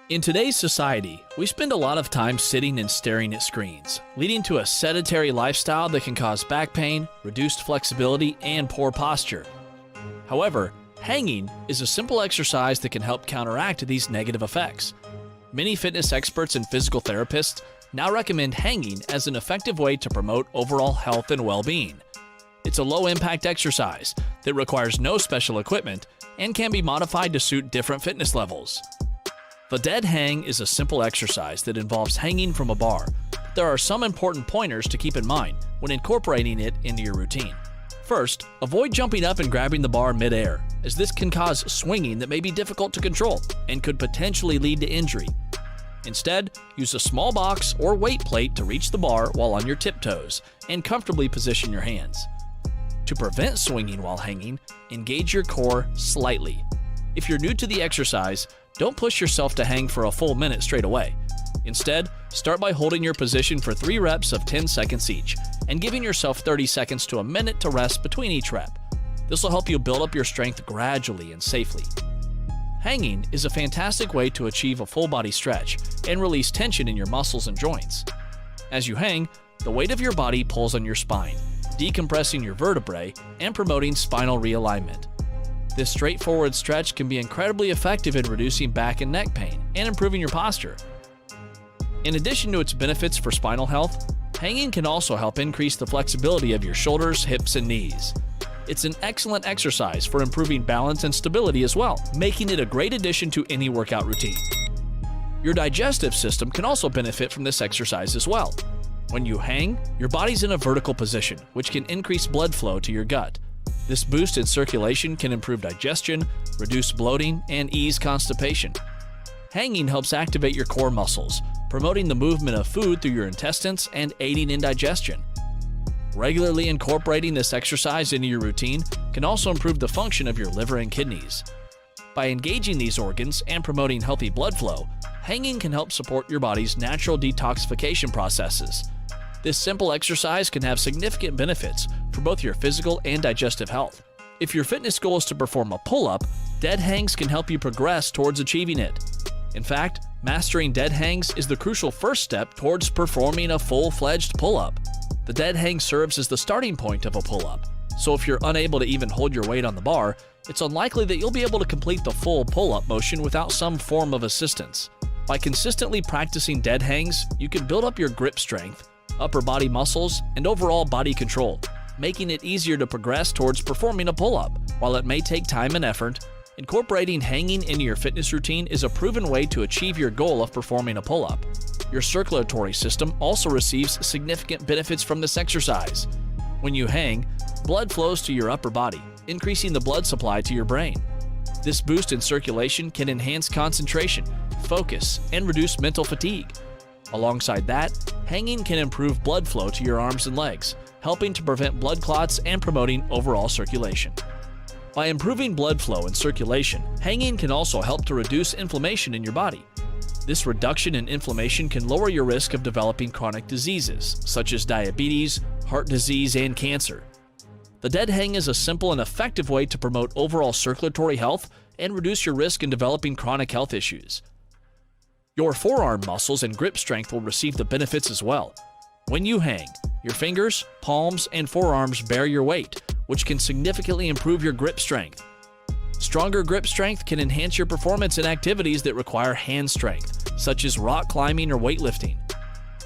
In today's society, we spend a lot of time sitting and staring at screens, leading to a sedentary lifestyle that can cause back pain, reduced flexibility, and poor posture. However, hanging is a simple exercise that can help counteract these negative effects. Many fitness experts and physical therapists now recommend hanging as an effective way to promote overall health and well-being. It's a low-impact exercise that requires no special equipment and can be modified to suit different fitness levels. The deadhang is a simple exercise that involves hanging from a bar. There are some important pointers to keep in mind when incorporating it into your routine. First, avoid jumping up and grabbing the bar mid-air, as this can cause swinging that may be difficult to control and could potentially lead to injury. Instead, use a small box or weight plate to reach the bar while on your tiptoes and comfortably position your hands. To prevent swinging while hanging, engage your core slightly. If you're new to the exercise, don't push yourself to hang for a full minute straight away. Instead, start by holding your position for 3 reps of 10 seconds each and giving yourself 30 seconds to a minute to rest between each rep. This will help you build up your strength gradually and safely. Hanging is a fantastic way to achieve a full body stretch and release tension in your muscles and joints. As you hang, the weight of your body pulls on your spine, decompressing your vertebrae and promoting spinal realignment. This straightforward stretch can be incredibly effective in reducing back and neck pain and improving your posture. In addition to its benefits for spinal health, hanging can also help increase the flexibility of your shoulders, hips, and knees. It's an excellent exercise for improving balance and stability as well, making it a great addition to any workout routine. Your digestive system can also benefit from this exercise as well. When you hang, your body's in a vertical position, which can increase blood flow to your gut. This boost in circulation can improve digestion, reduce bloating, and ease constipation. Hanging helps activate your core muscles, promoting the movement of food through your intestines and aiding in digestion. Regularly incorporating this exercise into your routine can also improve the function of your liver and kidneys. By engaging these organs and promoting healthy blood flow, hanging can help support your body's natural detoxification processes. This simple exercise can have significant benefits for both your physical and digestive health. If your fitness goal is to perform a pull-up, deadhangs can help you progress towards achieving it. In fact, mastering deadhangs is the crucial first step towards performing a full-fledged pull-up. The deadhang serves as the starting point of a pull-up, so if you're unable to even hold your weight on the bar, it's unlikely that you'll be able to complete the full pull-up motion without some form of assistance. By consistently practicing deadhangs, you can build up your grip strength, upper body muscles, and overall body control, making it easier to progress towards performing a pull-up. While it may take time and effort, incorporating hanging into your fitness routine is a proven way to achieve your goal of performing a pull-up. Your circulatory system also receives significant benefits from this exercise. When you hang, blood flows to your upper body, increasing the blood supply to your brain. This boost in circulation can enhance concentration, focus, and reduce mental fatigue. Alongside that, hanging can improve blood flow to your arms and legs, helping to prevent blood clots and promoting overall circulation. By improving blood flow and circulation, hanging can also help to reduce inflammation in your body. This reduction in inflammation can lower your risk of developing chronic diseases, such as diabetes, heart disease, and cancer. The deadhang is a simple and effective way to promote overall circulatory health and reduce your risk in developing chronic health issues. Your forearm muscles and grip strength will receive the benefits as well. When you hang, your fingers, palms, and forearms bear your weight, which can significantly improve your grip strength. Stronger grip strength can enhance your performance in activities that require hand strength, such as rock climbing or weightlifting.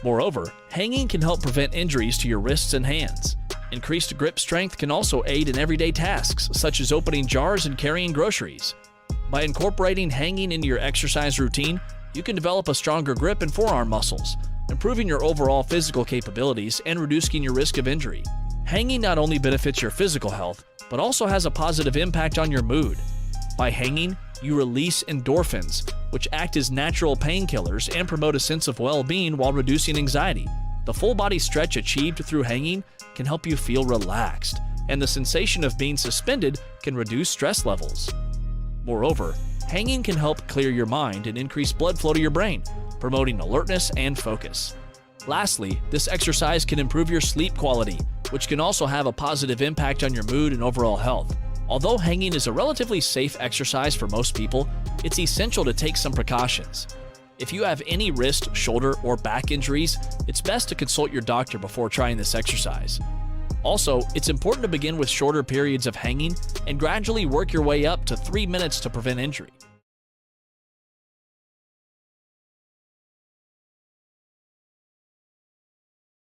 Moreover, hanging can help prevent injuries to your wrists and hands. Increased grip strength can also aid in everyday tasks, such as opening jars and carrying groceries. By incorporating hanging into your exercise routine, you can develop a stronger grip and forearm muscles, improving your overall physical capabilities and reducing your risk of injury. Hanging not only benefits your physical health, but also has a positive impact on your mood. By hanging, you release endorphins, which act as natural painkillers and promote a sense of well-being while reducing anxiety. The full body stretch achieved through hanging can help you feel relaxed, and the sensation of being suspended can reduce stress levels. Moreover, hanging can help clear your mind and increase blood flow to your brain, promoting alertness and focus. Lastly, this exercise can improve your sleep quality, which can also have a positive impact on your mood and overall health. Although hanging is a relatively safe exercise for most people, it's essential to take some precautions. If you have any wrist, shoulder, or back injuries, it's best to consult your doctor before trying this exercise. Also, it's important to begin with shorter periods of hanging and gradually work your way up to 3 minutes to prevent injury.